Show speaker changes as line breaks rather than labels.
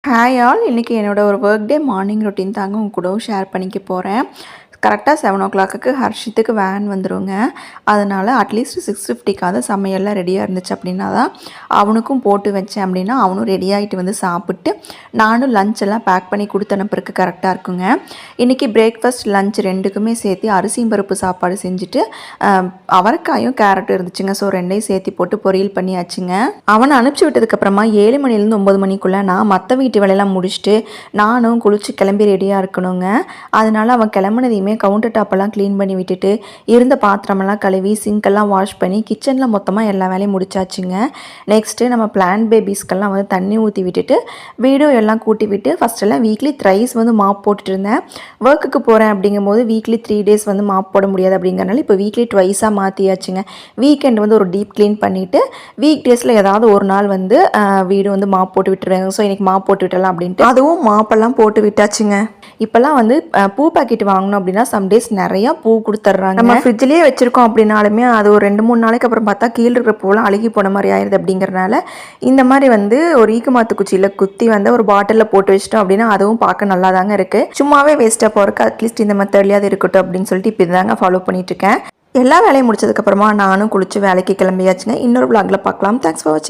Hi all, இன்றைக்கி என்னோடய ஒரு ஒர்க் டே மார்னிங் ரொட்டீன் தாங்க உங்க கூட ஷேர் பண்ணிக்க போகிறேன். கரெக்டாக 7 o'clock ஹர்ஷித்துக்கு வேன் வந்துடுங்க. அதனால் அட்லீஸ்ட் 6:50க்காவது சமையல்லாம் ரெடியாக இருந்துச்சு அப்படின்னா தான் அவனுக்கும் போட்டு வச்சேன் அப்படின்னா அவனும் ரெடியாகிட்டு வந்து சாப்பிட்டு நானும் லஞ்ச் எல்லாம் பேக் பண்ணி கொடுத்து அனுப்புறதுக்கு கரெக்டாக இருக்குங்க. இன்றைக்கி பிரேக்ஃபாஸ்ட் லஞ்ச் ரெண்டுக்குமே சேர்த்து அரிசியும் பருப்பு சாப்பாடு செஞ்சுட்டு அவரைக்காயும் கேரட்டும் இருந்துச்சுங்க. ஸோ ரெண்டையும் சேர்த்து போட்டு பொரியல் பண்ணியாச்சுங்க. அவனை அனுப்பிச்சி விட்டதுக்கப்புறமா 7 மணிலேருந்து 9 மணிக்குள்ளே நான் மற்ற வீட்டு வேலையெல்லாம் முடிச்சுட்டு நானும் குளித்து கிளம்பி ரெடியாக இருக்கணுங்க. அதனால் அவன் கிளம்புனதையுமே கவுண்டர் டாப்பெல்லாம் க்ளீன் பண்ணி விட்டுட்டு இருந்த பாத்திரமெல்லாம் கழுவி சிங்க்கெல்லாம் வாஷ் பண்ணி கிச்சனில் மொத்தமாக எல்லா வேலையும் முடிச்சாச்சுங்க. நெக்ஸ்ட்டு நம்ம பிளான்ட் பேபிஸ்க்கெல்லாம் வந்து தண்ணி ஊற்றி விட்டுட்டு வீடியோ எல்லாம் கூட்டி விட்டு ஃபஸ்ட்டெல்லாம் வீக்லி த்ரைஸ் வந்து மாப் போட்டுட்டு இருந்தேன். ஒர்க்குக்கு போகிறேன் அப்படிங்கும்போது வீக்லி 3 days வந்து மாப் போட முடியாது அப்படிங்கிறனால இப்போ வீக்லி ட்வைஸாக மாற்றியாச்சுங்க. வீக்கெண்ட் வந்து ஒரு டீப் க்ளீன் பண்ணிவிட்டு வீக் டேஸில் ஏதாவது ஒரு நாள் வந்து வீடு வந்து மாப் போட்டு விட்டுருவேங்க. ஸோ இன்றைக்கி மாப் போட்டு விட்டலாம் அப்படின்ட்டு அதுவும் மாப்பெல்லாம் போட்டு விட்டாச்சுங்க. இப்போல்லாம் வந்து பூ பாக்கெட் வாங்கணும் அப்படின்னா சம்டேஸ் நிறையா பூ கொடுத்துட்றாங்க. நம்ம ஃப்ரிட்ஜ்லேயே வச்சுருக்கோம் அப்படின்னாலுமே அது ஒரு 2-3 நாளைக்கு அப்புறம் பார்த்தா கீழே இருக்கிற பூவெல்லாம் அழுகி போன மாதிரி ஆயிடுது. அப்படிங்கிறனால இந்த மாதிரி வந்து ஒரு ஈக்குமாத்து குச்சியில் குத்தி வந்து ஒரு பாட்டிலில் போட்டு வச்சிட்டோம் அப்படின்னா அதுவும் பார்க்க நல்லா தாங்க இருக்குது. சும்மாவே வேஸ்ட்டாக போகிறக்கு அட்லீஸ்ட் இந்த மெத்தட்லையாவது இருக்கட்டும் அப்படின்னு சொல்லிட்டு இப்போ இதாங்க ஃபாலோ பண்ணிட்டுருக்கேன். எல்லா வேலையும் முடிச்சதுக்கப்புறமா நானும் குளிச்சு வேலைக்கு கிளம்பியாச்சுங்க. இன்னொரு vlogல பார்க்கலாம். தேங்க்ஸ் ஃபார் வாட்சிங்.